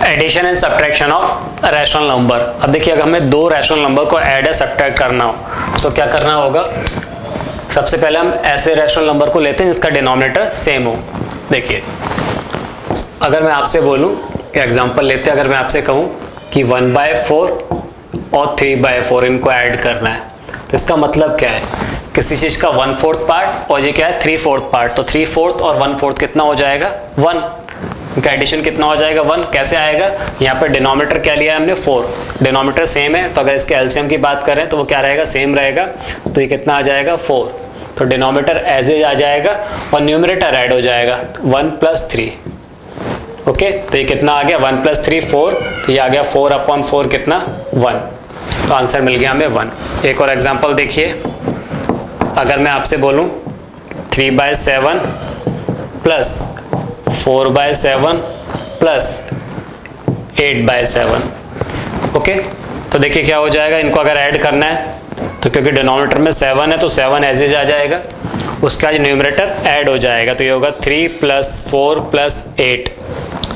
Addition and subtraction of rational number. अब देखिए अगर हमें दो रैशनल नंबर को ऐड या सब्ट्रैक्ट करना हो तो क्या करना होगा। सबसे पहले हम ऐसे रैशनल नंबर को लेते हैं जिसका डिनोमिनेटर सेम हो। देखिए अगर मैं आपसे बोलूं कि एग्जांपल लेते हैं, अगर मैं आपसे कहूं कि 1/4 और 3/4 इनको ऐड करना है तो इसका मतलब क्या है, किसी चीज का 1/4 पार्ट और ये क्या है 3/4 पार्ट, तो 3/4 और 1/4 कितना हो जाएगा 1, इनका एडिशन कितना हो जाएगा 1। कैसे आएगा, यहाँ पर डिनोमिनेटर क्या लिया है हमने 4, डिनोमिनेटर सेम है तो अगर इसके एलसीएम की बात करें तो वो क्या रहेगा सेम रहेगा, तो ये कितना आ जाएगा 4, तो डिनोमिनेटर एज इज आ जाएगा और न्यूमरेटर ऐड हो जाएगा 1 + 3। ओके, तो ये कितना आ गया 1 + 3 4, तो ये आ गया 4/4 कितना 1, तो आंसर मिल गया हमें 1। एक और एग्जांपल देखिए, अगर मैं आपसे बोलूं 3/7 प्लस 4/7 प्लस 8/7, ओके, तो देखिए क्या हो जाएगा, इनको अगर ऐड करना है तो क्योंकि डिनोमिनेटर में 7 है तो 7 एज इज आ जाएगा, उसका न्यूमरेटर ऐड हो जाएगा तो ये होगा 3 + 4 + 8,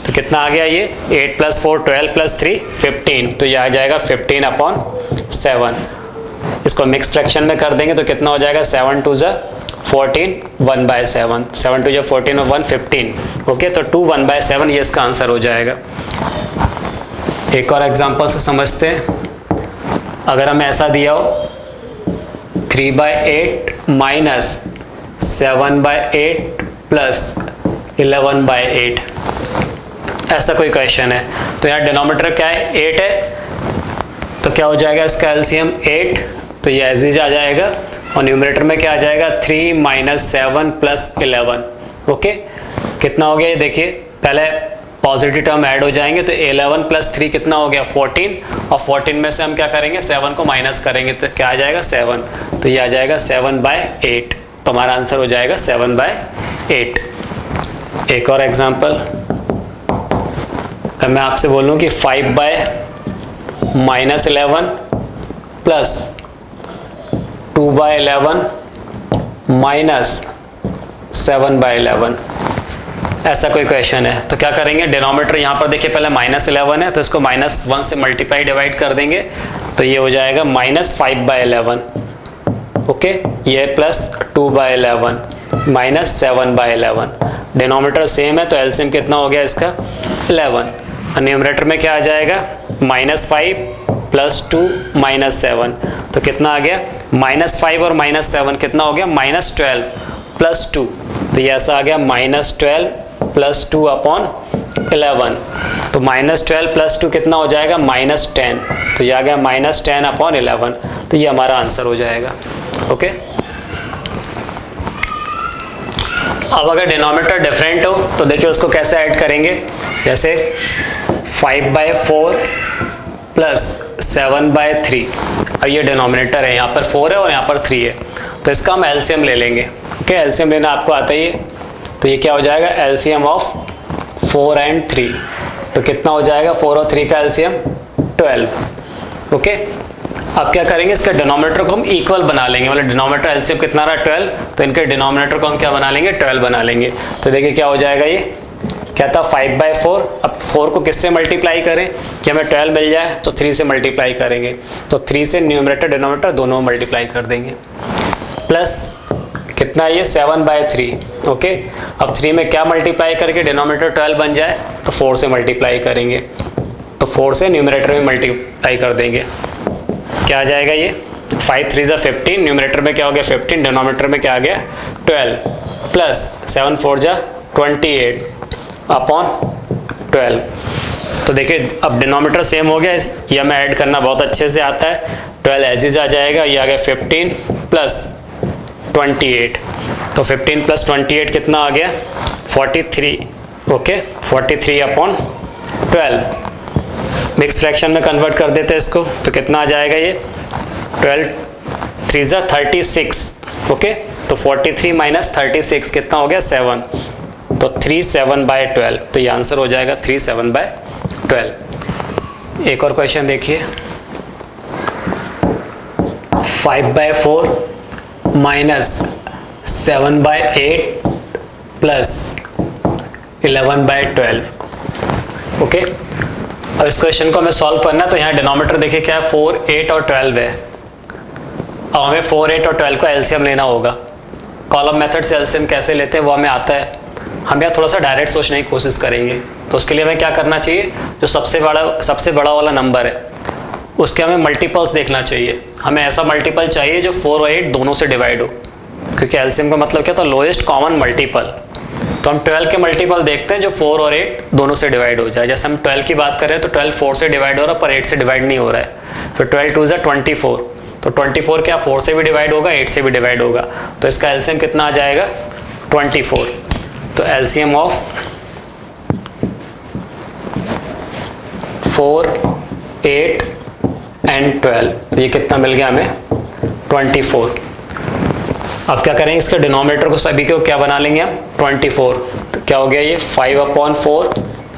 तो कितना आ गया ये 8 + 4 12 + 3 15, तो ये आ जाएगा 15/7। इसको मिक्स फ्रैक्शन में कर देंगे तो कितना हो जाएगा 7 2 × 14 1/7, 7 2 × 14 और 1 15, ओके, तो 2 1/7 ये इसका आंसर हो जाएगा। एक और एग्जांपल से समझते हैं, अगर हमें ऐसा दिया हो 3/8 - 7/8 + 11/8, ऐसा कोई क्वेश्चन है तो यहाँ डिनोमिनेटर क्या है 8 है, तो क्या हो जाएगा इसका एलसीएम 8, तो ये एज इज आ जाएगा और न्यूमरेटर में क्या आ जाएगा 3 - 7 + 11, ओके, कितना हो गया ये देखिए, पहले पॉजिटिव टर्म ऐड हो जाएंगे तो 11 + 3 कितना हो गया 14, और 14 में से हम क्या करेंगे 7 को माइनस करेंगे तो क्या आ जाएगा 7, तो ये आ जाएगा 7/8, तो हमारा आंसर हो जाएगा 7/8। एक और एग्जांपल, अगर मैं आपसे बोलूं कि 5/-11 प्लस 2/11 माइनस 7/11, ऐसा कोई क्वेश्चन है तो क्या करेंगे, डिनोमिनेटर यहाँ पर देखिए पहले -11 है तो इसको -1 से मल्टीप्लाई डिवाइड कर देंगे तो ये हो जाएगा -5/11, ओके, ये प्लस 2/11 माइनस 7/11, डिनोमिनेटर सेम है तो एलसीएम कितना हो गया इसका 11, और न्यूमरेटर में क्या आ जाएगा -5 + 2 - 7, तो कितना आ गया -5 और -7 कितना हो गया -12 + 2, तो ये ऐसा आ गया -12 + 2/11, तो -12 + 2 कितना हो जाएगा -10, तो ये आ गया -10/11, तो ये हमारा आंसर हो जाएगा, ओके। अब अगर डिनोमिनेटर डिफरेंट हो तो देखिए उसको कैसे ऐड करेंगे, जैसे 5/4 प्लस 7/3, अब ये डिनोमिनेटर है, यहाँ पर 4 है और यहाँ पर 3 है तो इसका हम एलसीएम ले लेंगे, ओके, एलसीएम लेना आपको आता ही है, तो ये क्या हो जाएगा एलसीएम ऑफ 4 और 3, तो कितना हो जाएगा 4 और 3 का एलसीएम 12, ओके। अब क्या करेंगे, इसका डिनोमिनेटर को हम इक्वल बना लेंगे, मतलब डिनोमिनेटर एलसीएम कितना रहा 12, तो इनके डिनोमिनेटर को हम क्या बना लेंगे 12 बना लेंगे, तो देखिए क्या हो जाएगा, ये क्या था 5/4, अब 4 को किससे मल्टीप्लाई करें कि हमें 12 मिल जाए, तो 3 से मल्टीप्लाई करेंगे, तो 3 से न्यूमरेटर डिनोमिनेटर दोनों में मल्टीप्लाई कर देंगे, प्लस कितना ये 7/3, ओके। अब 3 में क्या मल्टीप्लाई करके डिनोमिनेटर 12 बन जाए, तो 4 से मल्टीप्लाई करेंगे, तो 4 से न्यूमरेटर में मल्टीप्लाई कर देंगे, क्या आ जाएगा ये 5 3 = 15, न्यूमरेटर में क्या हो गया 15, डिनोमिनेटर में क्या आ गया 12, प्लस 7 4 = 28/12, तो देखिए अब डिनोमिनेटर सेम हो गया, ये हमें ऐड करना बहुत अच्छे से आता है, 12 एज इज आ जाएगा, ये आ गया 15 + 28, तो 15 + 28 कितना आ गया 43, ओके, 43/12, मिक्स फ्रैक्शन में कन्वर्ट कर देते हैं इसको, तो कितना आ जाएगा ये 12 3 = 36, ओके, तो 43 - 36 कितना हो गया 7, तो 3 7/12, तो ये आंसर हो जाएगा 3 7/12। एक और क्वेश्चन देखिए, 5/4 - 7/8 + 11/12, ओके, अब इस क्वेश्चन को हमें सॉल्व करना है, तो यहाँ डिनोमिनेटर देखिए क्या है, 4, 8 और 12 है। अब हमें 4, 8 और 12 को एलसीएम लेना होगा। कॉलम मेथड से एलसीएम कैसे लेते हैं वो हमें आता है। हम यहाँ थोड़ा सा डायरेक्ट सोचने की कोशिश करेंगे। तो उसके लिए हमें क्या करना चाहिए, जो सबसे बड़ा वाला नंबर है उसके हमें मल्टीपल्स देखना चाहिए। हमें ऐसा मल्टीपल चाहिए जो 4 और 8 दोनों से डिवाइड हो, क्योंकि एलसीएम का मतलब क्या था, लोएस्ट कॉमन मल्टीपल। तो हम 12 के मल्टीपल देखते हैं जो 4 और 8 दोनों से डिवाइड हो जाए। जैसे हम 12 की बात कर रहे हैं तो 12 4 से डिवाइड हो रहा है पर 8 से डिवाइड नहीं हो रहा है। फिर 12 2 24, तो 24 क्या 4 से भी डिवाइड होगा, 8 से भी डिवाइड होगा। तो इसका एलसीएम कितना आ जाएगा, 24। तो एलसीएम ऑफ 4, 8 एंड 12, तो ये कितना मिल गया हमें, 24। अब क्या करेंगे, इसके डिनोमिनेटर को सभी को क्या बना लेंगे हम, 24। तो क्या हो गया ये 5/4।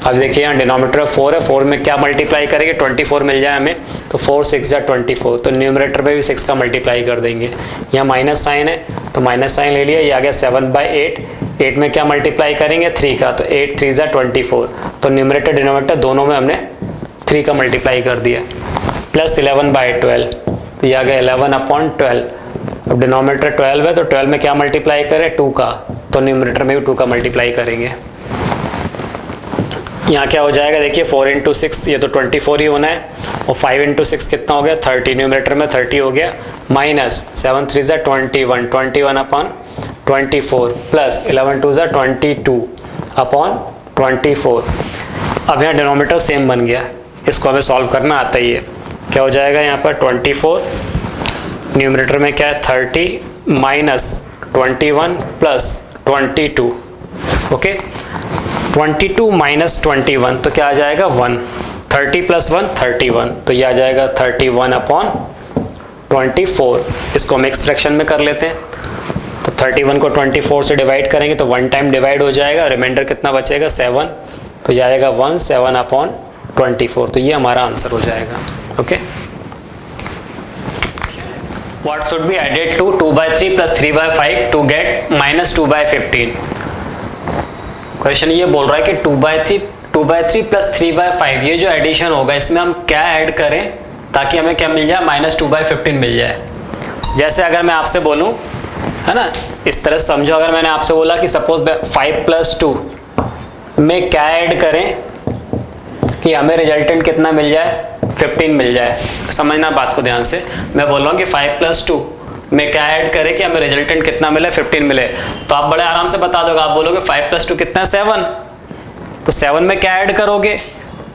अब देखिए यहाँ डिनोमिनेटर 4 है, 4 में क्या मल्टीप्लाई करेंगे, 24 मिल जाए हमें। तो 4 6 24, तो न्यूमरेटर पे भी 6 का मल्टीप्लाई कर देंगे। यहाँ माइनस साइन है तो माइनस साइन ले लिया। ये आ गया 7/8, 8 में क्या मल्टीप्लाई करेंगे, 3 का, तो 8 3 24। तो न्यूमरेटर डिनोमिनेटर दोनों में हमने 3 का मल्टीप्लाई कर दिया। प्लस 11/12, तो ये आ गया 11/12। अब डिनोमिनेटर 12 है तो 12 में क्या मल्टीप्लाई करें, 2 का, तो न्यूमरेटर में भी 2 का मल्टीप्लाई करेंगे। यहाँ क्या हो जाएगा, देखिए 4 × 6, ये तो 24 ही होना है, और 5 × 6 कितना हो गया, 30, न्यूमरेटर में 30 हो गया। Minus 7 3 21, 21/24, plus 11 2 22/24। अब यहाँ डिनोमिनेटर सेम बन गया, इसको हमें सॉल्व करना आता ही है। क्या हो जाएगा यहाँ पर 24, न्यूमरेटर में क्या है 30, माइनस 21 प्लस 22। ओके, 22 माइनस 21, तो क्या आ जाएगा 1। 30 प्लस 1 31, तो ये आ जाएगा 31/24। इसको हम एक्स फ्रैक्शन में कर लेते हैं। तो 31 को 24 से डिवाइड करेंगे तो 1 टाइम डिवाइड हो जाएगा, रिमाइंडर कितना बचेगा 7, तो ये आएगा 17/24। तो ये हमारा आंसर हो जाएगा। Okay, What should be added to 2/3 plus 3/5 to get minus 2/15? Question ये बोल रहा है कि 2/3 plus 3/5, ये जो एडिशन होगा इसमें हम क्या ऐड करें ताकि हमें क्या मिल जाए, -2/15 मिल जाए। जैसे अगर मैं आपसे बोलूं, है ना, इस तरह समझो, अगर मैंने आपसे बोला कि सपोज 5 + 2 में क्या ऐड करें कि हमें रिजल्टेंट कितना मिल जाए, 15 मिल जाए। समझना बात को ध्यान से, मैं बोल रहा हूँ कि 5 + 2 में क्या ऐड करें कि हमें रिजल्टेंट कितना मिले, 15 मिले। तो आप बड़े आराम से बता दोगे, आप बोलोगे 5 + 2 कितना है, 7। तो 7 में क्या ऐड करोगे,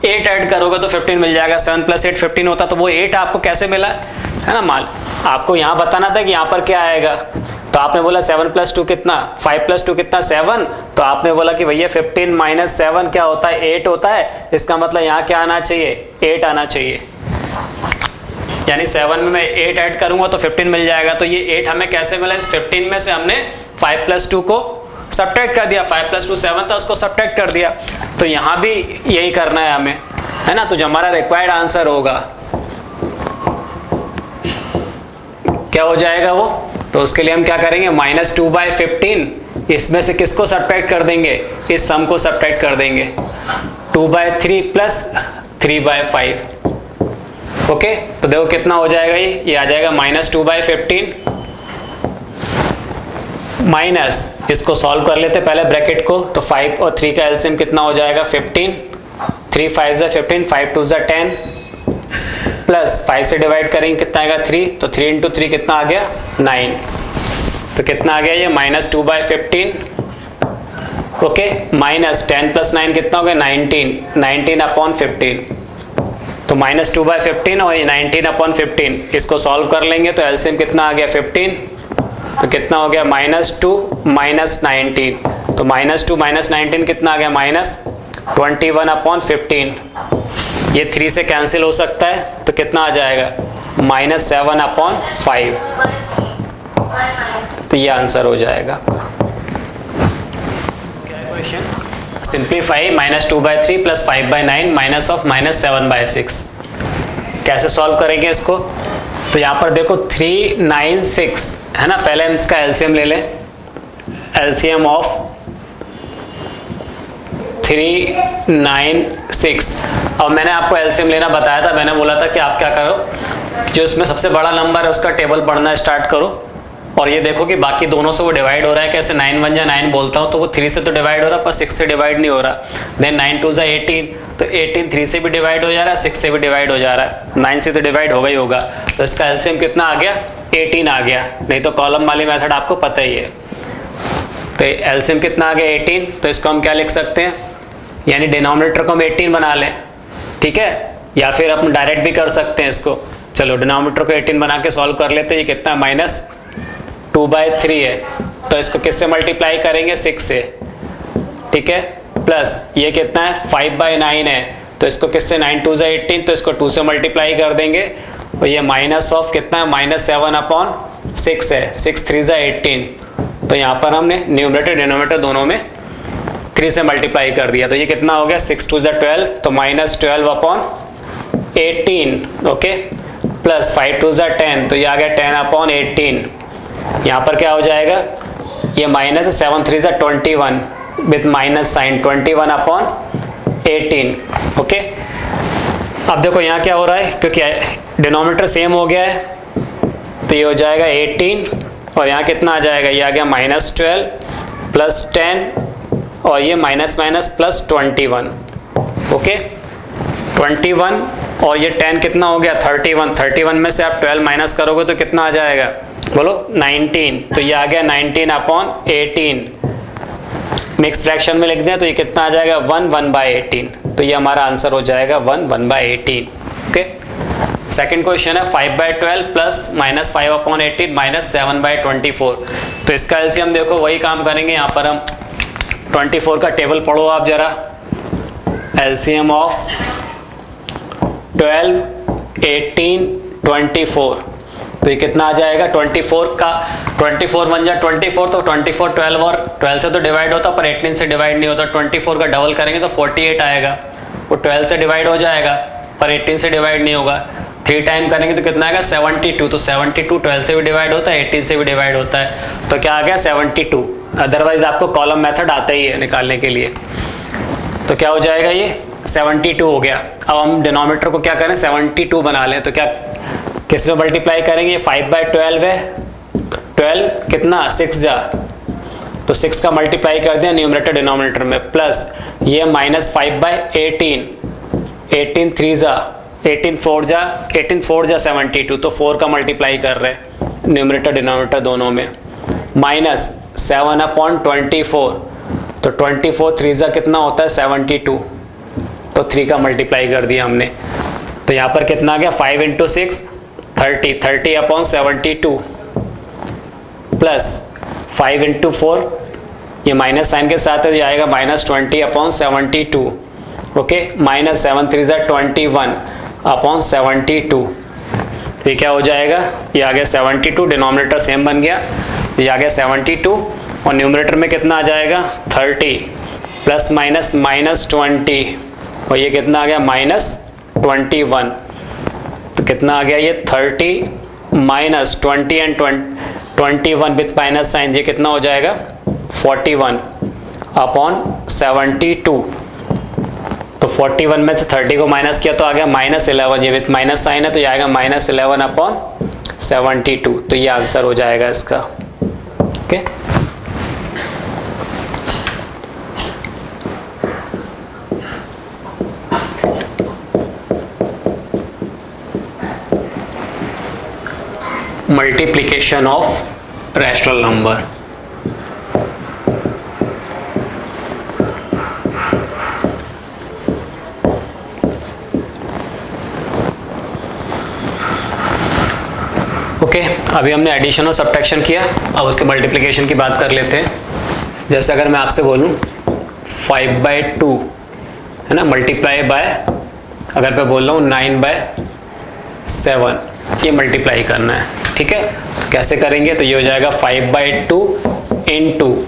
8 ऐड करोगे तो 15 मिल जाएगा। 7 + 8 15 होता, तो वो 8 आपको कैसे मिला, है ना। माल आपको यहाँ बताना था कि यहाँ पर क्या आएगा, तो आपने बोला 7 + 2 कितना, 5 + 2 कितना, 7। तो आपने बोला कि भैया 15 - 7 क्या होता है, 8 होता है। इसका मतलब यहाँ क्या आना चाहिए, 8 आना चाहिए। यानी 7 में मैं 8 ऐड करूंगा तो 15 मिल जाएगा। तो ये 8 हमें कैसे मिला, इस 15 में से हमने 5 + 2 को सब्ट्रैक्ट कर दिया। 5 + 2 7 था, उसको सब्ट्रैक्ट कर दिया। तो यहाँ भी यही करना है हमें, है ना। तो जो हमारा रिक्वायर्ड आंसर होगा क्या हो जाएगा वो, तो उसके लिए हम क्या करेंगे, -2/15, इसमें से किसको सब्ट्रैक्ट कर देंगे, इस सम को सब्ट्रैक्ट कर देंगे। 2/3 प्लस 3/5। ओके, तो देखो कितना हो जाएगा, ये आ जाएगा -2/15 माइनस, इसको सॉल्व कर लेते पहले ब्रैकेट को। तो 5 और 3 का एलसीएम कितना हो जाएगा, 15, 3 5 = 15, 5 2 = 10, प्लस 5 से डिवाइड करेंगे कितना आएगा 3, तो 3 × 3 कितना आ गया 9। तो कितना आ गया ये -2/15। ओके, माइनस 10 + 9 कितना हो गया 19, 19/15। तो -2/15 और 19/15, इसको सॉल्व कर लेंगे तो एलसीएम कितना आ गया 15। तो कितना हो गया -2 - 19, तो -2 - 19 कितना आ गया -21/15। ये 3 से कैंसिल हो सकता है, तो कितना आ जाएगा -7/5। तो ये आंसर हो जाएगा। क्या क्वेश्चन, सिंप्लीफाई -2/3 + 5/9 -7/6। कैसे सॉल्व करेंगे इसको, तो यहाँ पर देखो 396 है ना। पहले हम इसका एलसीएम ले लें। LCM of 396। अब मैंने आपको एलसीएम लेना बताया था, मैंने बोला था कि आप क्या करो, जो उसमें सबसे बड़ा नंबर है उसका टेबल पढ़ना स्टार्ट करो और ये देखो कि बाकी दोनों से वो डिवाइड हो रहा है कैसे। 9 1 जा 9 बोलता हूँ तो वो 3 से तो डिवाइड हो रहा है पर 6 से डिवाइड नहीं हो रहा। देन 9 2 जा 18, तो 18 3 से भी डिवाइड हो जा रहा है, 6 से भी डिवाइड हो जा रहा है, 9 से तो डिवाइड होगा ही होगा। तो इसका एलसीएम कितना आ गया, 18 आ गया। नहीं तो कॉलम वाली मेथड आपको पता ही है। तो एलसीएम कितना आ गया, 18। तो इसको हम क्या लिख सकते हैं, यानी डिनोमिनेटर को हम 18 बना लें, ठीक है, या फिर हम डायरेक्ट भी कर सकते हैं इसको। चलो डिनोमिनेटर को 18 बना के सॉल्व कर लेते हैं। ये कितना है, -2/3 है, तो इसको किससे मल्टीप्लाई करेंगे, 6 से, ठीक है। प्लस ये कितना है, 5/9 है, तो इसको किससे, 9 2 जा 18, तो इसको 2 से मल्टीप्लाई कर देंगे। और ये माइनस ऑफ कितना है, -7/6 है, 6 3 जा 18, तो यहाँ पर हमने न्यूमरेटर डिनोमिनेटर दोनों में 3 से मल्टीप्लाई कर दिया। तो ये कितना हो गया, 6 2 जा 12, तो -12/18, ओके। प्लस 5 2 जा 10, तो ये आ गया 10/18। यहाँ पर क्या हो जाएगा, ये -7 3 जा 21 विथ माइनस साइन, 21/18, ओके। अब देखो यहाँ क्या हो रहा है, क्योंकि डिनोमिनेटर सेम हो गया है तो ये हो जाएगा 18 और यहाँ कितना आ जाएगा, ये आ गया -12 प्लस 10 और ये माइनस प्लस 21, ओके। 21 और ये 10 कितना हो गया, 31। 31 में से आप 12 माइनस करोगे तो कितना आ जाएगा, बोलो, 19। तो ये आ गया 19/18। मिक्स फ्रैक्शन में लिख दें तो ये कितना आ जाएगा, 1/18। तो ये हमारा आंसर हो जाएगा 1/18, ओके। सेकंड क्वेश्चन है 5/12 प्लस -5/18 -7/24। तो इसका एलसीएम देखो वही काम करेंगे। यहाँ पर हम 24 का टेबल पढ़ो आप जरा। एलसीएम ऑफ 12 18 24, तो ये कितना आ जाएगा, 24 का 24 1 जा 24, तो 24 12 और 12 से तो डिवाइड होता पर 18 से डिवाइड नहीं होता। 24 का डबल करेंगे तो 48 आएगा, वो 12 से डिवाइड हो जाएगा पर 18 से डिवाइड नहीं होगा। 3 टाइम करेंगे तो कितना आएगा, 72। तो 72 12 से भी डिवाइड होता है, 18 से भी डिवाइड होता है, तो क्या आ गया, 72। अदरवाइज आपको कॉलम मेथड आता ही है निकालने के लिए। तो क्या हो जाएगा, ये 72 हो गया। अब हम डिनोमिनेटर को क्या करें, 72 बना लें। तो क्या किस में मल्टीप्लाई करेंगे, 5/12 है, 12 कितना, 6 जा, तो 6 का मल्टीप्लाई कर दें न्यूमरेटर डिनोमिनेटर में, प्लस ये -5/18, 18 3 जा 18 4 जा 72, तो 4 का मल्टीप्लाई कर रहे हैं न्यूमरेटर डिनोमिनेटर दोनों में, माइनस 7/24, तो 24 3 जा कितना होता है, 72, तो 3 का मल्टीप्लाई कर दिया हमने। तो यहाँ पर कितना आ गया, 5 × 6 30, 30/72 प्लस 5 × 4, ये माइनस साइन के साथ है, आएगा -20/72, ओके। -7 3 जा 21/72, तो ये क्या हो जाएगा, ये आ गया 72। डिनोमिनेटर सेम बन गया, ये आ गया 72 और न्यूमरेटर में कितना आ जाएगा, 30 प्लस माइनस -20 और ये कितना आ गया, -21। तो कितना आ गया, ये 30 -20 एंड 21 विथ माइनस साइन, ये कितना हो जाएगा, 41/72। तो 41 में से 30 को माइनस किया तो आ गया -11, ये विथ माइनस साइन है तो ये आएगा -11/72। तो ये आंसर हो जाएगा इसका, okay. Multiplication of rational number. Okay, अभी हमने एडिशन और सब्ट्रैक्शन किया, अब उसके मल्टीप्लिकेशन की बात कर लेते हैं। जैसे अगर मैं आपसे बोलूं 5/2 है ना, मल्टीप्लाई बाय, अगर मैं बोल रहा हूँ 9/7, ये मल्टीप्लाई करना है, ठीक है। कैसे करेंगे, तो ये हो जाएगा 5/2 ×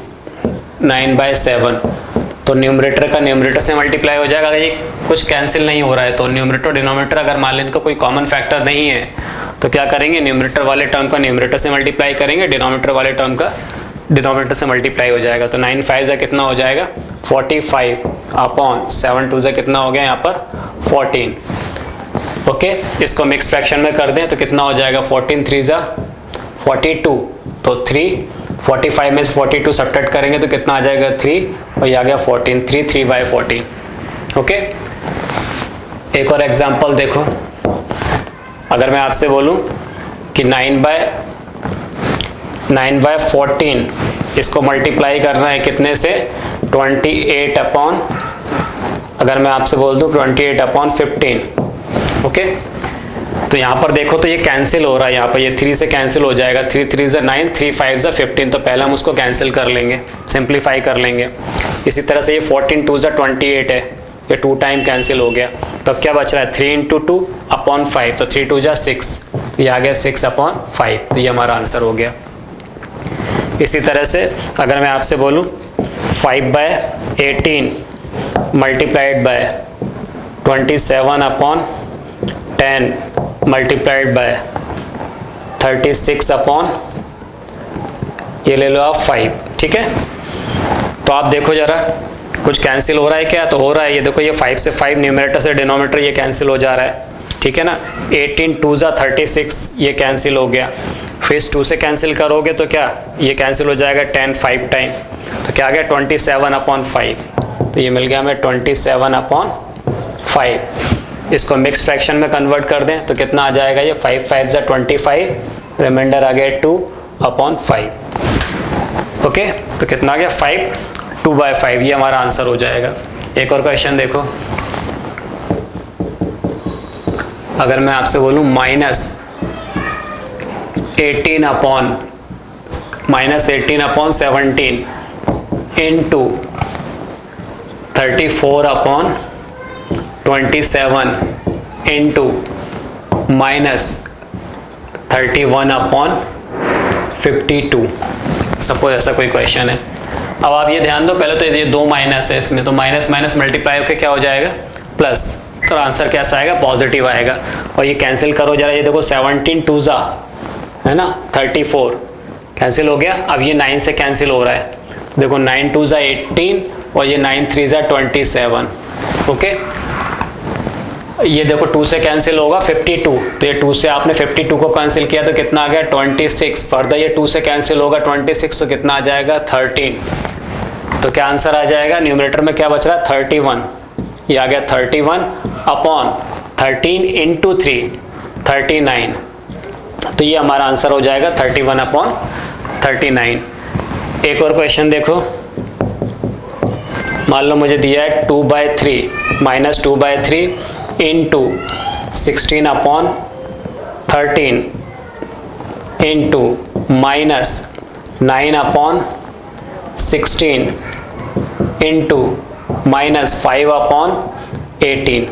9/7, तो न्यूमरेटर का न्यूमरेटर से मल्टीप्लाई हो जाएगा। अगर ये कुछ कैंसिल नहीं हो रहा है तो न्यूमरेटर डिनोमिनेटर अगर मान लें इनका कोई कॉमन फैक्टर नहीं है तो क्या करेंगे, न्यूमरेटर वाले टर्म का न्यूमरेटर से मल्टीप्लाई करेंगे, डिनोमिनेटर वाले टर्म का डिनोमिनेटर से मल्टीप्लाई हो जाएगा। तो 9 5 कितना हो जाएगा, 45 अपॉन 7 2 से कितना हो गया यहाँ पर 14। ओके, इसको मिक्स फ्रैक्शन में कर दें तो कितना हो जाएगा 14 3 जा 42, तो 3 45 में से 42 सब्ट्रैक्ट करेंगे तो कितना आ जाएगा 3, और ये आ गया 14, 3 by 14। ओके, एक और एग्जांपल देखो, अगर मैं आपसे बोलूं कि 9 by 14 इसको मल्टीप्लाई करना है कितने से 28 अपॉन, अगर मैं आपसे बोल दूं 28 अपॉन 15। ओके, तो यहाँ पर देखो तो ये कैंसिल हो रहा है, यहाँ पर ये 3 से कैंसिल हो जाएगा, 3 3 जा 9, 3 5 जा 15, तो पहले हम उसको कैंसिल कर लेंगे, सिंप्लीफाई कर लेंगे। इसी तरह से ये 14 2 जा 28 है, ये 2 टाइम कैंसिल हो गया, तो अब क्या बच रहा है 3 × 2 अपॉन 5, तो 3 2 जा 6, ये आ गया 6 अपॉन 5, तो ये हमारा आंसर हो गया। इसी तरह से अगर मैं आपसे बोलूँ 5 by 18 multiplied by 27 upon 10 multiplied by 36 upon, ये ले लो आप 5, ठीक है। तो आप देखो जरा कुछ कैंसिल हो रहा है क्या, तो हो रहा है, ये देखो ये 5 से 5 न्यूमरेटर से डिनोमिनेटर ये कैंसिल हो जा रहा है, ठीक है ना। 18 2 जा 36 ये कैंसिल हो गया, फिर 2 से कैंसिल करोगे तो क्या ये कैंसिल हो जाएगा 10 5 टाइम, तो क्या आ गया 27 अपॉन 5, तो ये मिल गया हमें 27 अपॉन 5। इसको मिक्स फ्रैक्शन में कन्वर्ट कर दें तो कितना आ जाएगा, ये 5 5 जा 25, रिमाइंडर आ गया 2 अपॉन 5। ओके, तो कितना आ गया 5 2 by 5, ये हमारा आंसर हो जाएगा। एक और क्वेश्चन देखो, अगर मैं आपसे बोलूं -18 upon 17 into 34 upon 27 into -31 upon 52, suppose ऐसा कोई क्वेश्चन है। अब आप ये ध्यान दो, पहले तो ये 2 माइनस है इसमें, तो माइनस माइनस मल्टीप्लाई होकर क्या हो जाएगा प्लस, तो आंसर कैसा आएगा पॉजिटिव आएगा। और ये कैंसिल करो जरा, ये देखो 17 2 जा है ना 34 कैंसिल हो गया, अब ये 9 से कैंसिल हो रहा है, देखो 9 2 जा 18 और ये 9 3 जा 27। ओके, ये देखो 2 से कैंसिल होगा 52, तो ये 2 से आपने 52 को कैंसिल किया तो कितना आ गया 26, फर्दर ये 2 से कैंसिल होगा 26, तो कितना आ जाएगा 13, तो क्या आंसर आ जाएगा, न्यूमरेटर में क्या बच रहा है 31, ये आ गया 31 अपॉन 13 इंटू 3 39, तो ये हमारा आंसर हो जाएगा 31 अपॉन 39। एक और क्वेश्चन देखो, मान लो मुझे दिया है 2 by 3 -2 by 3 into 16 upon 13 into -9 upon 16 into -5 upon 18,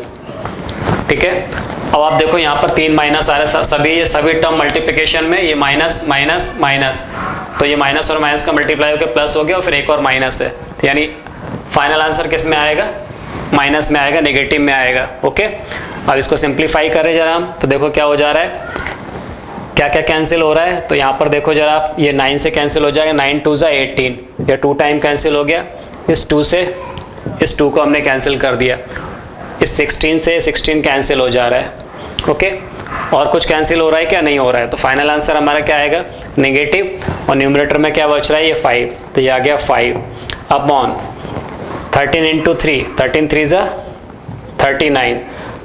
ठीक है। अब आप देखो यहाँ पर 3 माइनस आ रहे हैं, सभी टर्म मल्टीप्लिकेशन में ये माइनस माइनस माइनस, तो ये माइनस और माइनस का मल्टीप्लाई होकर प्लस हो गया और फिर एक और माइनस है, यानी फाइनल आंसर किस में आएगा, माइनस में आएगा, नेगेटिव में आएगा। ओके, अब इसको सिंप्लीफाई करें जरा हम, तो देखो क्या हो जा रहा है, क्या क्या कैंसिल हो रहा है, तो यहाँ पर देखो जरा आप, ये 9 से कैंसिल हो जाएगा, 9 2 जा 18, ये 2 टाइम कैंसिल हो गया, इस 2 से इस 2 को हमने कैंसिल कर दिया, इस 16 से 16 कैंसिल हो जा रहा है। ओके, और कुछ कैंसिल हो रहा है क्या, नहीं हो रहा है, तो फाइनल आंसर हमारा क्या आएगा नेगेटिव, और न्यूमरेटर में क्या बच रहा है ये 5, तो ये आ गया 5 अपॉन 13 इंटू 3 13 3 जा 39,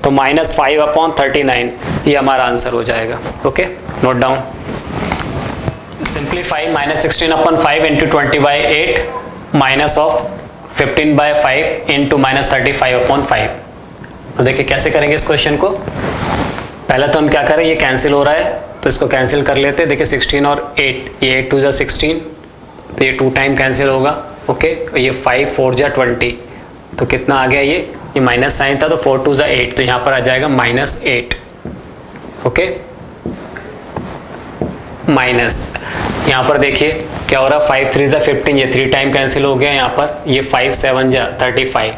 तो -5 अपॉन 39, ये हमारा आंसर हो जाएगा। Okay, note down, simplify -16 upon 5 into 20 by 8 minus of 15 by 5 into -35 upon 5। तो देखिए कैसे करेंगे इस क्वेश्चन को, पहले तो हम क्या करें, ये कैंसिल हो रहा है तो इसको कैंसिल कर लेते हैं। देखिए 16 और 8, ये 8 2 जा 16, तो ये 2 टाइम कैंसिल होगा। ओके, ये 5 4 जा 20, तो कितना आ गया, ये माइनस साइन था तो 4 2 जा 8, तो यहाँ पर आ जाएगा -8। ओके, माइनस यहाँ पर देखिए क्या हो रहा है, 5 3 जा 15, ये 3 टाइम कैंसिल हो गया यहाँ पर, ये 5 7 जा 35,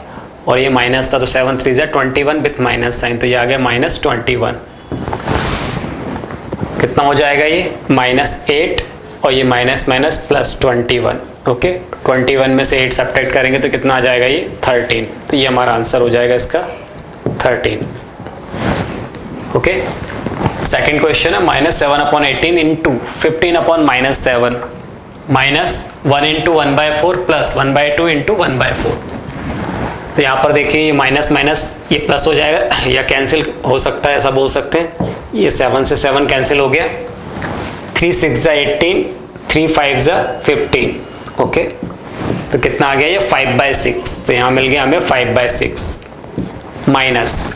और ये माइनस था तो 7 3 जा 21 विथ माइनस साइन, तो ये आ गया -21। कितना हो जाएगा ये -8 और ये माइनस माइनस +21। ओके, 21 में से 8 सब्ट्रैक्ट करेंगे तो कितना आ जाएगा ये 13, तो ये हमारा आंसर हो जाएगा इसका 13। ओके, सेकेंड क्वेश्चन है -7/18 इंटू 15/-7 -1 इंटू 1/4 प्लस 1/2 इंटू 1/4। तो यहाँ पर देखिए ये माइनस माइनस ये प्लस हो जाएगा या कैंसिल हो सकता है, ऐसा बोल सकते हैं। ये 7 से 7 कैंसिल हो गया, 3 6 ज़ा 18, 3 5 ज़ा 15। ओके, तो कितना आ गया ये 5/6, तो यहाँ मिल गया हमें 5/6 माइनस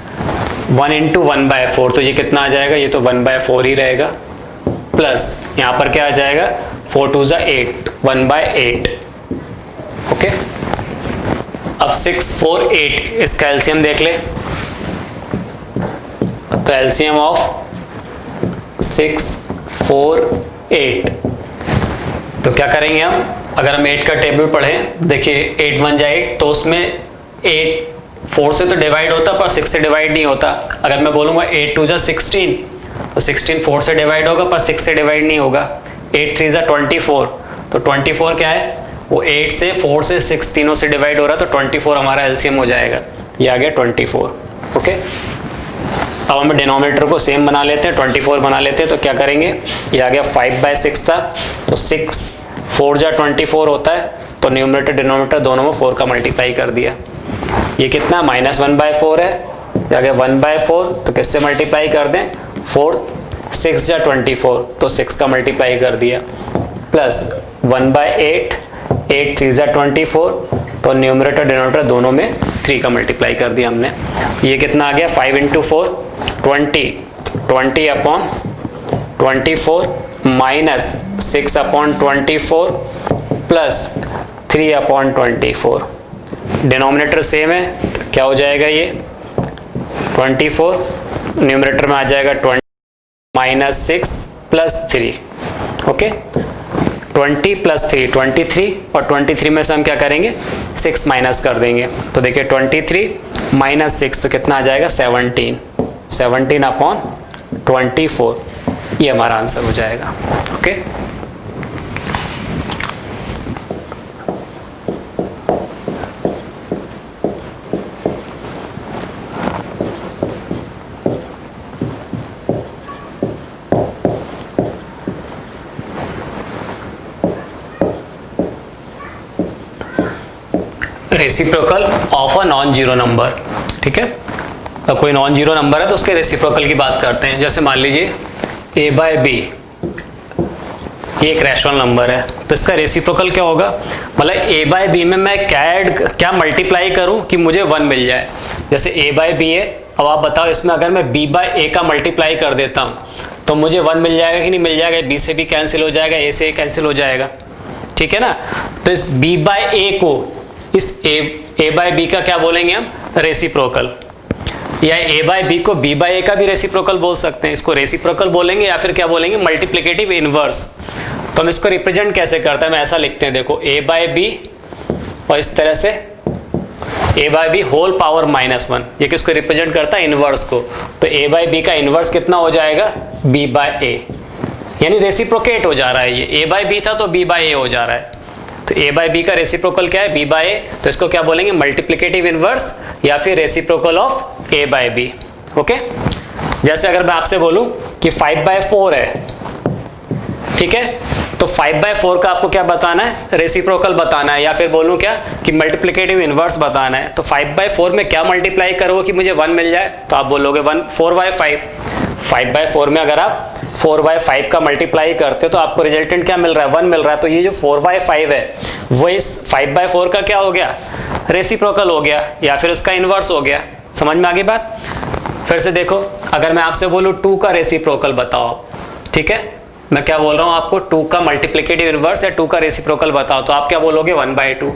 1 इंटू 1/4, तो ये कितना आ जाएगा, ये तो 1/4 ही रहेगा, प्लस यहाँ पर क्या आ जाएगा 4 2 ज़ा 8, 1/8। ओके, अब 6 4 8 इसका एलसीएम देख ले। तो एलसीएम ऑफ 6 4 8, तो क्या करेंगे हम, अगर हम 8 का टेबल पढ़ें, देखिए 8 1 जा 8, तो उसमें 8 4 से तो डिवाइड होता पर 6 से डिवाइड नहीं होता। अगर मैं बोलूँगा 8 2 जा 16, तो 16 4 से डिवाइड होगा पर 6 से डिवाइड नहीं होगा। 8 3 जा 24, तो 24 क्या है, वो 8 से 4 से 6 तीनों से डिवाइड हो रहा है, तो 24 हमारा एलसीएम हो जाएगा। ये आ गया 24। ओके, अब हम डिनोमिनेटर को सेम बना लेते हैं, 24 बना लेते हैं। तो क्या करेंगे, ये आ गया 5/6 था, तो 6 4 जा 24 होता है, तो न्यूमरेटर डिनोमिनेटर दोनों में 4 का मल्टीप्लाई कर दिया। ये कितना -1/4 है, ये आ गया 1/4, तो किससे मल्टीप्लाई कर दें, 4 6 जा 24, तो 6 का मल्टीप्लाई कर दिया, प्लस 1/8, 8 3 जा 24, तो न्यूमरेटर डिनोमिनेटर दोनों में 3 का मल्टीप्लाई कर दिया हमने। ये कितना आ गया 5 into 4 20, 20/24 minus 6/24 plus 3/24। Denominator same है, तो क्या हो जाएगा ये 24, न्यूमरेटर में आ जाएगा 20 -6 प्लस 3। ओके, 20 प्लस 3 23, और 23 में से हम क्या करेंगे 6 माइनस कर देंगे। तो देखिए 23 माइनस 6, तो कितना आ जाएगा 17, 17/24, ये हमारा आंसर हो जाएगा। Okay, reciprocal of a non zero number. ठीक है, अब कोई नॉन जीरो नंबर है तो उसके रेसिप्रोकल की बात करते हैं। जैसे मान लीजिए a/b, ये एक रैशनल नंबर है, तो इसका रेसिप्रोकल क्या होगा, मतलब a/b में मैं क्या मल्टीप्लाई करूं कि मुझे 1 मिल जाए। जैसे a/b है, अब आप बताओ इसमें अगर मैं b/a का मल्टीप्लाई कर देता हूं तो मुझे 1 मिल जाएगा कि नहीं मिल जाएगा, b से b कैंसिल हो जाएगा, a से a कैंसिल हो जाएगा। ठीक है ना, तो इस b/a को, इस a/b का क्या बोलेंगे हम, रेसिप्रोकल, या a/b को b/a का भी रेसिप्रोकल बोल सकते हैं। इसको रेसिप्रोकल बोलेंगे या फिर क्या बोलेंगे, मल्टीप्लिकेटिव इनवर्स। तो हम इसको रिप्रेजेंट कैसे करते हैं, मैं ऐसा लिखते हैं, देखो a/b और इस तरह से a/b होल पावर -1, ये किसको रिप्रेजेंट करता है, इनवर्स को। तो a/b का इनवर्स कितना हो जाएगा, b/a, यानी रेसिप्रोकेट हो जा रहा है। ये a/b था तो b/a हो जा रहा है। तो a/b का रेसिप्रोकल क्या है, b/a, तो इसको क्या बोलेंगे, मल्टीप्लिकेटिव इनवर्स या फिर रेसिप्रोकल ऑफ a/b। ओके, जैसे अगर मैं आपसे बोलूं कि 5/4 है, ठीक है, तो 5/4 का आपको क्या बताना है, रेसिप्रोकल बताना है, या फिर बोलूं क्या कि मल्टीप्लिकेटिव इनवर्स बताना है। तो 5/4 में क्या मल्टीप्लाई करोगे कि मुझे 1 मिल जाए, तो आप बोलोगे 4/5। 5/4 में अगर आप 4/5 का मल्टीप्लाई करते हो तो आपको रिजल्टेंट क्या मिल रहा है, 1 मिल रहा है। तो ये जो 4/5 है वो इस 5/4 का क्या हो गया, रेसिप्रोकल हो गया या फिर उसका इनवर्स हो गया। समझ में आ गई बात। फिर से देखो, अगर मैं आपसे बोलूं 2 का रेसिप्रोकल बताओ, ठीक है, मैं क्या बोल रहा हूं आपको, 2 का मल्टीप्लिकेटिव इनवर्स या 2 का रेसिप्रोकल बताओ, तो आप क्या बोलोगे 1/2।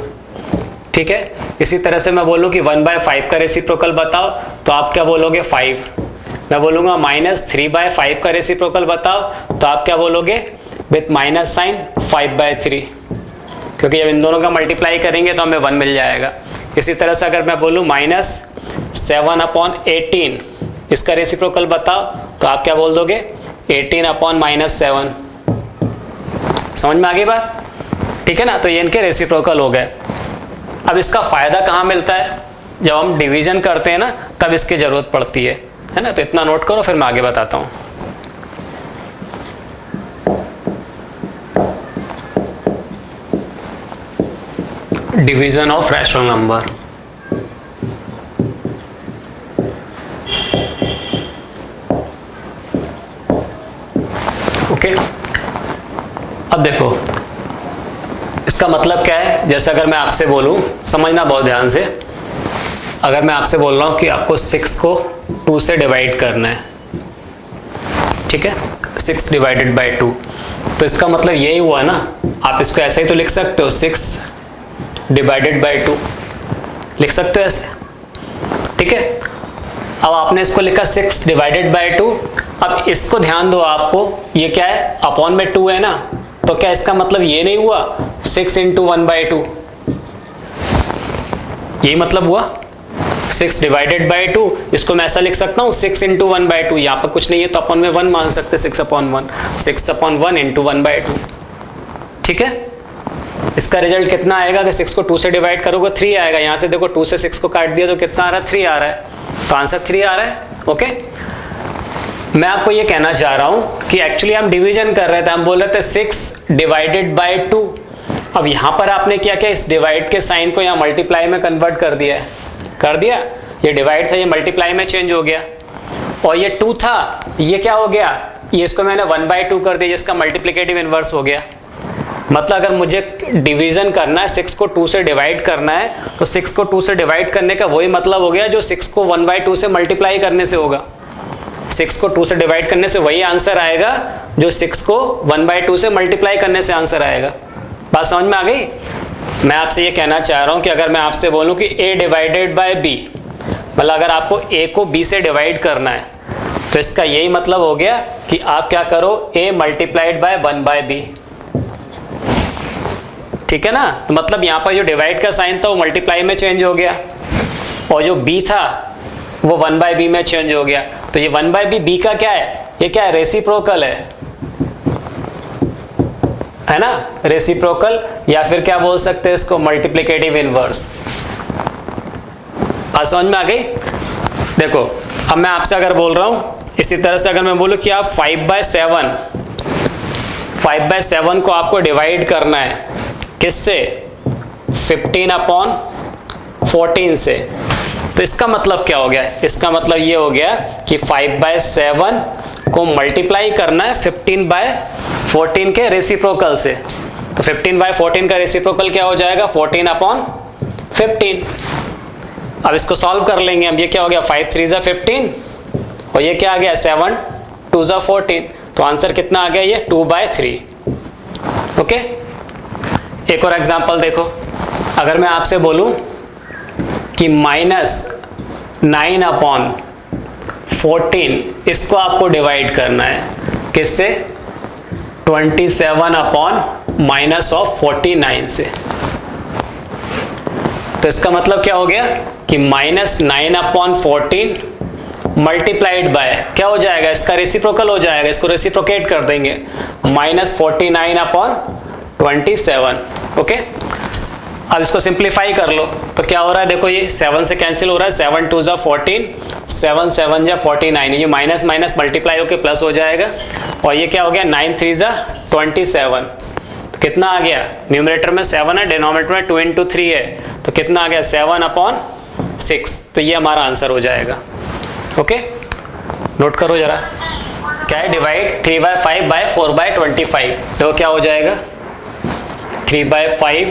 ठीक है, इसी तरह से मैं बोलूं कि 1/5 का रेसिप्रोकल बताओ, तो आप क्या बोलोगे 5। मैं बोलूंगा -3/5 का रेसिप्रोकल बताओ, तो आप क्या बोलोगे विथ माइनस साइन 5/3, क्योंकि जब इन दोनों का मल्टीप्लाई करेंगे तो हमें 1 मिल जाएगा। इसी तरह से अगर मैं बोलूं -7/18 इसका रेसिप्रोकल बताओ, तो आप क्या बोल दोगे 18/-7। समझ में आ गई बात। ठीक है ना, तो ये इनके रेसिप्रोकल हो गए। अब इसका फायदा कहाँ मिलता है, जब हम डिवीजन करते हैं ना तब इसकी जरूरत पड़ती है ना। तो इतना नोट करो, फिर मैं आगे बताता हूँ। Division of rational number. Okay, अब देखो इसका मतलब क्या है। जैसे अगर मैं आपसे बोलूं, समझना बहुत ध्यान से, अगर मैं आपसे बोल रहा हूं कि आपको 6 को 2 से डिवाइड करना है, ठीक है, 6 डिवाइडेड बाय 2, तो इसका मतलब यही हुआ ना। आप इसको ऐसे ही तो लिख सकते हो, 6 डिवाइडेड बाय 2 लिख सकते हो ऐसे, ठीक है। अब आपने इसको लिखा 6 डिवाइडेड बाय 2। अब इसको ध्यान दो, आपको ये क्या है, अपॉन में 2 है ना, तो क्या इसका मतलब ये नहीं हुआ 6 इंटू 1/2, यही मतलब हुआ 6 डिवाइडेड बाय 2। इसको मैं ऐसा लिख सकता हूँ 6 इंटू 1/2, यहाँ पर कुछ नहीं है तो अपॉन में 1 मान सकते, 6/1, 6/1 इंटू 1/2, ठीक है। इसका रिजल्ट कितना आएगा कि 6 को 2 से डिवाइड करोगे 3 आएगा। यहाँ से देखो 2 से 6 को काट दिया तो कितना आ रहा है, 3 आ रहा है, तो आंसर 3 आ रहा है। ओके, मैं आपको ये कहना चाह रहा हूं कि एक्चुअली हम डिवीजन कर रहे थे, हम बोल रहे थे 6 डिवाइडेड बाय 2। अब यहां पर आपने क्या किया, इस डिवाइड के साइन को यहाँ मल्टीप्लाई में कन्वर्ट कर दिया है, कर दिया। ये डिवाइड था, ये मल्टीप्लाई में चेंज हो गया, और ये 2 था, ये क्या हो गया, ये इसको मैंने 1/2 कर दिया, जिसका मल्टीप्लिकेटिव इनवर्स हो गया। मतलब अगर मुझे डिवीजन करना है, 6 को 2 से डिवाइड करना है, तो 6 को 2 से डिवाइड करने का वही मतलब हो गया जो 6 को 1/2 से मल्टीप्लाई करने से होगा। 6 को 2 से डिवाइड करने से वही आंसर आएगा जो 6 को 1/2 से मल्टीप्लाई करने से आंसर आएगा। बात समझ में आ गई। मैं आपसे ये कहना चाह रहा हूँ कि अगर मैं आपसे बोलूँ कि a डिवाइडेड बाय b, मतलब अगर आपको a को b से डिवाइड करना है, तो इसका यही मतलब हो गया कि आप क्या करो, a मल्टीप्लाइड बाय 1/b, ठीक है ना। तो मतलब यहाँ पर जो डिवाइड का साइन था वो मल्टीप्लाई में चेंज हो गया, और जो b था वो 1/b में चेंज हो गया। तो ये 1/b b का क्या है, ये क्या है, रेसिप्रोकल है ना, रेसिप्रोकल, या फिर क्या बोल सकते हैं इसको, मल्टीप्लिकेटिव इनवर्स। बात समझ में आ गई। देखो अब मैं आपसे अगर बोल रहा हूं, इसी तरह से अगर मैं बोलूं कि आप 5/7 को आपको डिवाइड करना है, किससे, 15/14 से, तो इसका मतलब क्या हो गया, इसका मतलब ये हो गया कि 5/7 को मल्टीप्लाई करना है 15/14 के रेसिप्रोकल से। तो 15/14 का रेसिप्रोकल क्या हो जाएगा, 14/15। अब इसको सॉल्व कर लेंगे हम। ये क्या हो गया, 5 3 ज़ा 15, और ये क्या आ गया, 7 2 ज़ा 14, तो आंसर कितना आ गया, ये 2/3। ओके, एक और एग्जांपल देखो। अगर मैं आपसे बोलूं कि -9/14 इसको आपको डिवाइड करना है, किससे, 27/-49 से, तो इसका मतलब क्या हो गया कि -9/14 मल्टीप्लाइड बाय क्या हो जाएगा, इसका रेसिप्रोकल हो जाएगा, इसको रेसिप्रोकेट कर देंगे, -49/27। ओके, अब इसको सिंप्लीफाई कर लो तो क्या हो रहा है, देखो ये 7 से कैंसिल हो रहा है, 7 2 ज़ा 14, 7 7 ज़ा 49, ये माइनस माइनस मल्टीप्लाई होकर प्लस हो जाएगा, और ये क्या हो गया, 9 3 ज़ा 27, तो कितना आ गया, न्यूमरेटर में 7 है, डिनोमिनेटर में 2 × 3 है, तो कितना आ गया, 7/6। तो ये हमारा आंसर हो जाएगा। ओके, नोट करो जरा, क्या है, डिवाइड 3/5/4/25, तो क्या हो जाएगा, 3/5,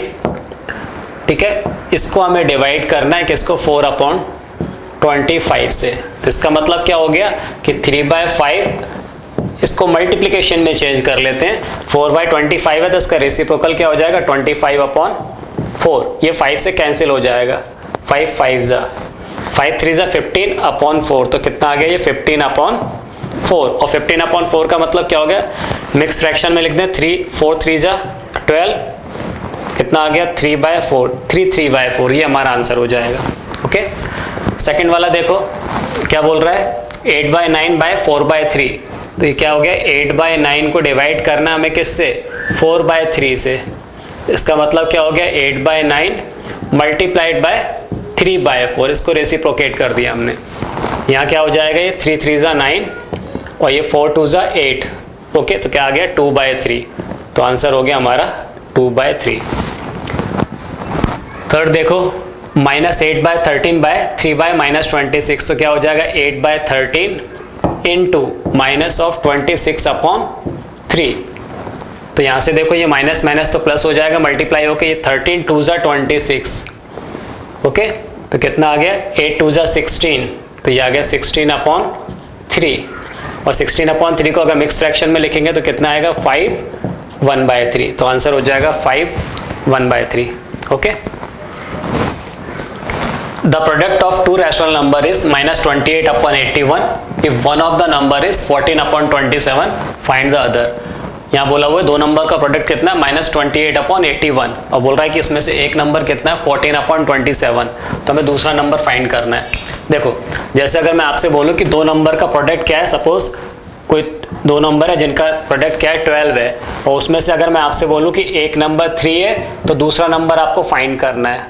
ठीक है। इसको हमें डिवाइड करना है किसको, 4/25 से, तो इसका मतलब क्या हो गया कि 3/5, इसको मल्टीप्लिकेशन में चेंज कर लेते हैं, 4/25 है तो इसका रेसिप्रोकल क्या हो जाएगा, 25/4, ये 5 से कैंसिल हो जाएगा, 5 5 ज़ा 5 3 ज़ा 15/4, तो कितना आ गया, ये 15/4, और 15/4 का मतलब क्या हो गया, मिक्स फ्रैक्शन में लिख दें, 4 3 ज़ा 12, कितना आ गया, 3/4, 3/4, ये हमारा आंसर हो जाएगा। ओके, सेकंड वाला देखो क्या बोल रहा है, 8/9/4/3, तो ये क्या हो गया, 8/9 को डिवाइड करना हमें किससे, 4/3 से, इसका मतलब क्या हो गया 8/9 मल्टीप्लाइड बाय 3/4, इसको रेसिप्रोकेट कर दिया हमने। यहाँ क्या हो जाएगा, ये 3 3 ज़ा 9 और ये 4 2 ज़ा 8। ओके, तो क्या आ गया 2/3, तो आंसर हो गया हमारा 2/3। थर्ड देखो, -8/13/3/-26, तो क्या हो जाएगा 8/13 इंटू माइनस ऑफ 26/3। तो यहाँ से देखो ये माइनस माइनस तो प्लस हो जाएगा, मल्टीप्लाई होकर ये 13 2 ज़ा 26। ओके, तो कितना आ गया 8 2 ज़ा 16, तो ये आ गया 16/3। और 16/3 को अगर मिक्स फ्रैक्शन में लिखेंगे तो कितना आएगा 5 1/3, तो आंसर हो जाएगा 5 1/3। Okay, the product of two rational number is -28/81 if one of the number is 14/27, find the other। यहाँ बोला हुआ है दो नंबर का प्रोडक्ट कितना है -28/81 और बोल रहा है कि उसमें से एक नंबर कितना है 14/27, तो हमें दूसरा नंबर फाइंड करना है। देखो, जैसे अगर मैं आपसे बोलूँ कि दो नंबर का प्रोडक्ट क्या है, सपोज कोई दो नंबर है जिनका प्रोडक्ट क्या है 12 है, और उसमें से अगर मैं आपसे बोलूँ कि एक नंबर 3 है तो दूसरा नंबर आपको फाइंड करना है,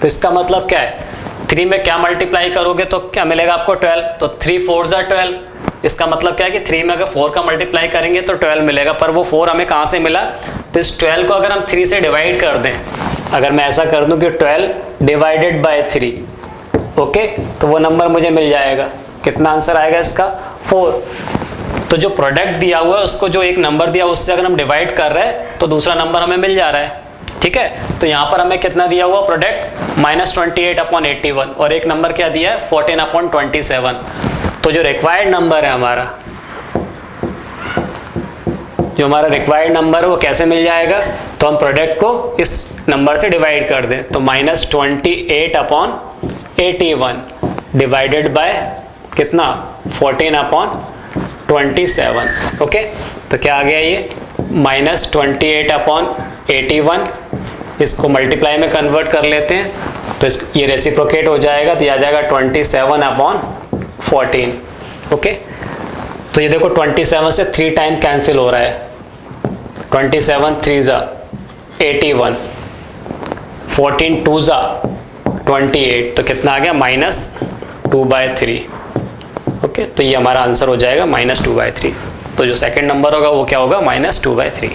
तो इसका मतलब क्या है 3 में क्या मल्टीप्लाई करोगे तो क्या मिलेगा आपको 12, तो 3 4 ज़ा 12। इसका मतलब क्या है कि 3 में अगर 4 का मल्टीप्लाई करेंगे तो 12 मिलेगा, पर वो 4 हमें कहाँ से मिला, तो इस 12 को अगर हम 3 से डिवाइड कर दें, अगर मैं ऐसा कर दूं कि 12 डिवाइडेड बाय 3, ओके, तो वो नंबर मुझे मिल जाएगा। कितना आंसर आएगा इसका 4। तो जो प्रोडक्ट दिया हुआ है उसको जो एक नंबर दिया उससे अगर हम डिवाइड कर रहे हैं तो दूसरा नंबर हमें मिल जा रहा है। ठीक है, तो यहाँ पर हमें कितना दिया हुआ प्रोडक्ट -28/81 और एक नंबर क्या दिया है 14/27। तो जो रिक्वायर्ड नंबर है हमारा, जो हमारा रिक्वायर्ड नंबर है वो कैसे मिल जाएगा, तो हम प्रोडक्ट को इस नंबर से डिवाइड कर दें, तो -28/81 डिवाइडेड बाय कितना 14/27। ओके, तो क्या आ गया ये -28/81, इसको मल्टीप्लाई में कन्वर्ट कर लेते हैं तो ये रेसिप्रोकेट हो जाएगा, तो ये आ जाएगा 27/14। ओके, तो ये देखो 27 से 3 टाइम कैंसिल हो रहा है, 27 3 ज़ा 81, 14 2 ज़ा 28, तो कितना आ गया -2/3। ओके, तो ये हमारा आंसर हो जाएगा -2/3। तो जो सेकंड नंबर होगा वो क्या होगा -2/3।